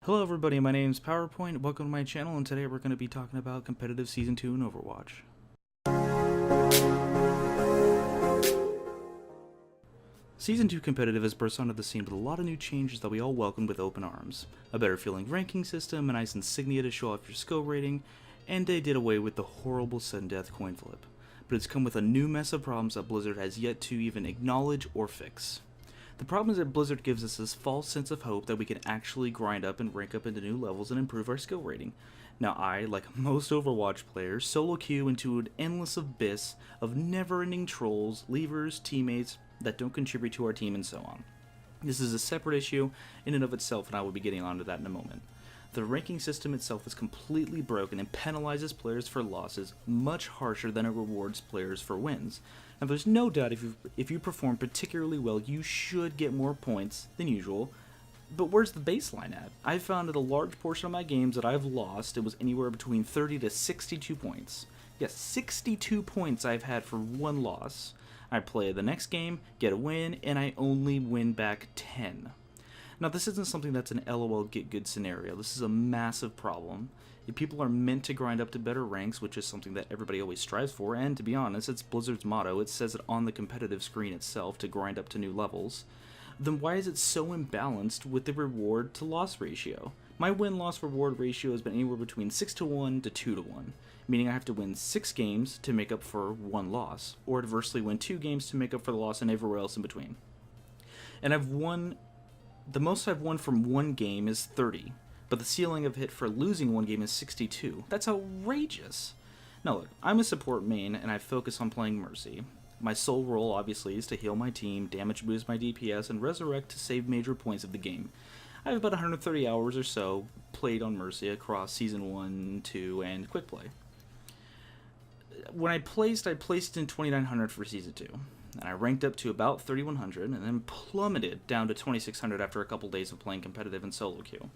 Hello everybody, my name is PowerPoint, welcome to my channel, and today we're going to be talking about competitive Season 2 in Overwatch. Season 2 competitive has burst onto the scene with a lot of new changes that we all welcome with open arms. A better feeling ranking system, a nice insignia to show off your skill rating, and they did away with the horrible sudden death coin flip. But it's come with a new mess of problems that Blizzard has yet to even acknowledge or fix. The problem is that Blizzard gives us this false sense of hope that we can actually grind up and rank up into new levels and improve our skill rating. Now I, like most Overwatch players, solo queue into an endless abyss of never-ending trolls, leavers, teammates that don't contribute to our team, and so on. This is a separate issue in and of itself, and I will be getting onto that in a moment. The ranking system itself is completely broken and penalizes players for losses much harsher than it rewards players for wins. Now there's no doubt if you perform particularly well, you should get more points than usual, but where's the baseline at? I've found that a large portion of my games that I've lost, it was anywhere between 30 to 62 points. Yes, 62 points I've had for one loss. I play the next game, get a win, and I only win back 10. Now this isn't something that's an LOL get good scenario. This is a massive problem. If people are meant to grind up to better ranks, which is something that everybody always strives for, and to be honest, it's Blizzard's motto, it says it on the competitive screen itself to grind up to new levels, then why is it so imbalanced with the reward to loss ratio? My win-loss reward ratio has been anywhere between 6 to 1 to 2 to 1, meaning I have to win 6 games to make up for 1 loss, or adversely win 2 games to make up for the loss and everywhere else in between. And the most I've won from one game is 30, but the ceiling I've hit for losing one game is 62. That's outrageous! Now look, I'm a support main and I focus on playing Mercy. My sole role obviously is to heal my team, damage boost my DPS, and resurrect to save major points of the game. I have about 130 hours or so played on Mercy across Season 1, 2, and Quick Play. When I placed in 2900 for Season 2. And I ranked up to about 3100 and then plummeted down to 2600 after a couple days of playing competitive and solo queue.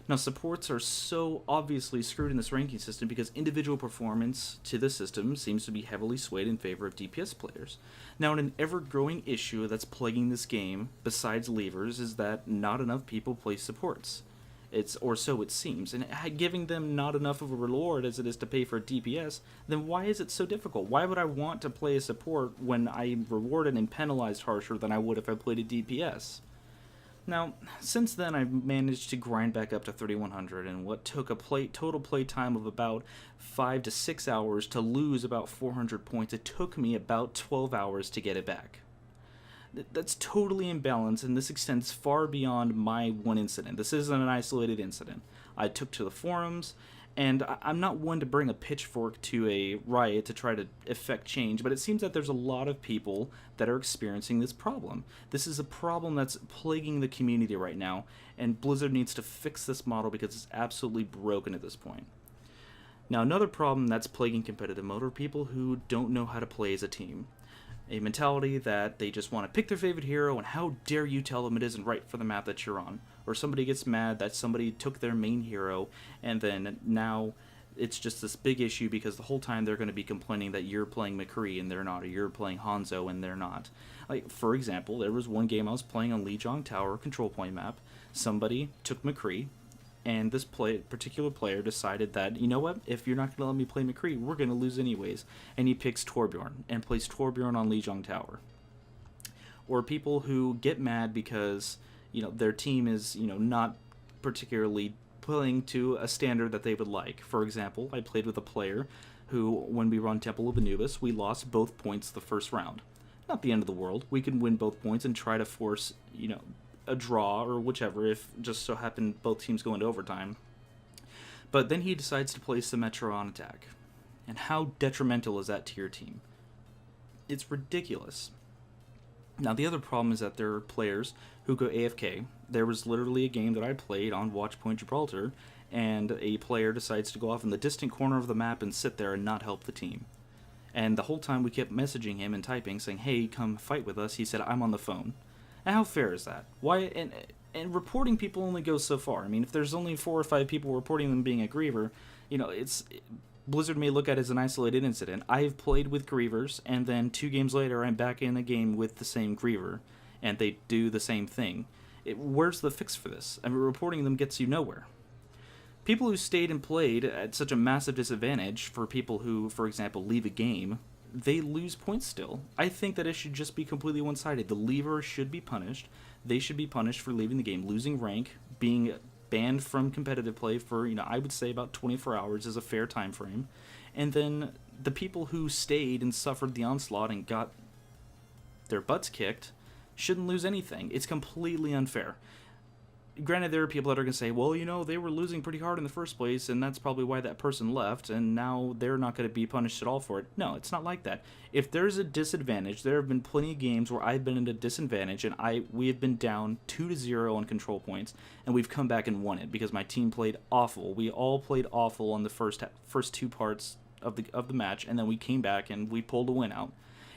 Now supports are so obviously screwed in this ranking system because individual performance to the system seems to be heavily swayed in favor of DPS players. Now an ever-growing issue that's plaguing this game, besides leavers, is that not enough people play supports. Or so it seems, and giving them not enough of a reward as it is to pay for DPS, then why is it so difficult? Why would I want to play a support when I'm rewarded and penalized harsher than I would if I played a DPS? Now, since then I've managed to grind back up to 3100 in what took a total play time of about 5 to 6 hours to lose about 400 points. It took me about 12 hours to get it back. That's totally imbalanced, and this extends far beyond my one incident. This isn't an isolated incident. I took to the forums, and I'm not one to bring a pitchfork to a riot to try to effect change, but it seems that there's a lot of people that are experiencing this problem. This is a problem that's plaguing the community right now, and Blizzard needs to fix this model because it's absolutely broken at this point. Now, another problem that's plaguing competitive mode are people who don't know how to play as a team. A mentality that they just want to pick their favorite hero, and how dare you tell them it isn't right for the map that you're on. Or somebody gets mad that somebody took their main hero, and then now it's just this big issue because the whole time they're going to be complaining that you're playing McCree and they're not, or you're playing Hanzo and they're not. Like, for example, there was one game I was playing on Lijiang Tower control point map. Somebody took McCree, and this particular player decided that, you know what, if you're not going to let me play McCree, we're going to lose anyways. And he picks Torbjorn and plays Torbjorn on Lijiang Tower. Or people who get mad because, their team is, not particularly playing to a standard that they would like. For example, I played with a player who, when we run Temple of Anubis, we lost both points the first round. Not the end of the world. We can win both points and try to force, a draw or whichever if just so happened both teams go into overtime. But then he decides to play Symmetra on attack. And how detrimental is that to your team? It's ridiculous. Now the other problem is that there are players who go AFK. There was literally a game that I played on Watchpoint Gibraltar, and a player decides to go off in the distant corner of the map and sit there and not help the team. And the whole time we kept messaging him and typing saying, hey, come fight with us, he said, I'm on the phone. And how fair is that? Why? And reporting people only goes so far. I mean, if there's only 4 or 5 people reporting them being a griever, Blizzard may look at it as an isolated incident. I've played with grievers, and then 2 games later, I'm back in the game with the same griever, and they do the same thing. Where's the fix for this? I mean, reporting them gets you nowhere. People who stayed and played at such a massive disadvantage for people who, for example, leave a game, they lose points still. I think that it should just be completely one-sided. The leaver should be punished. They should be punished for leaving the game, losing rank, being banned from competitive play for, I would say about 24 hours is a fair time frame. And then the people who stayed and suffered the onslaught and got their butts kicked shouldn't lose anything. It's completely unfair. Granted, there are people that are going to say, well, they were losing pretty hard in the first place, and that's probably why that person left, and now they're not going to be punished at all for it. No, it's not like that. If there's a disadvantage, there have been plenty of games where I've been at a disadvantage, and we have been down 2-0 on control points, and we've come back and won it because my team played awful. We all played awful on the first two parts of the match, and then we came back and we pulled a win out.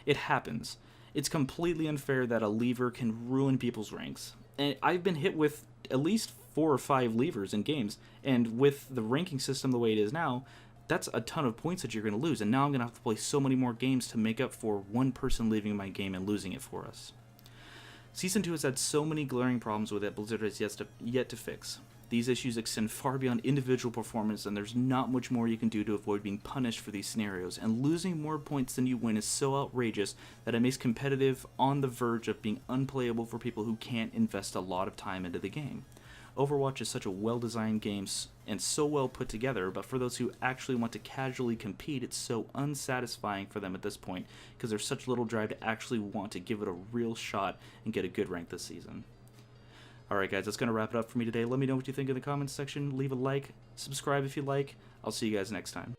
It happens. It's completely unfair that a leaver can ruin people's ranks. And I've been hit with at least 4 or 5 levers in games, and with the ranking system the way it is now, that's a ton of points that you're going to lose, and now I'm going to have to play so many more games to make up for one person leaving my game and losing it for us. Season 2 has had so many glaring problems with it Blizzard has yet to fix. These issues extend far beyond individual performance, and there's not much more you can do to avoid being punished for these scenarios, and losing more points than you win is so outrageous that it makes competitive on the verge of being unplayable for people who can't invest a lot of time into the game. Overwatch is such a well-designed game and so well put together, but for those who actually want to casually compete, it's so unsatisfying for them at this point, because there's such little drive to actually want to give it a real shot and get a good rank this season. Alright guys, that's going to wrap it up for me today. Let me know what you think in the comments section. Leave a like, subscribe if you like. I'll see you guys next time.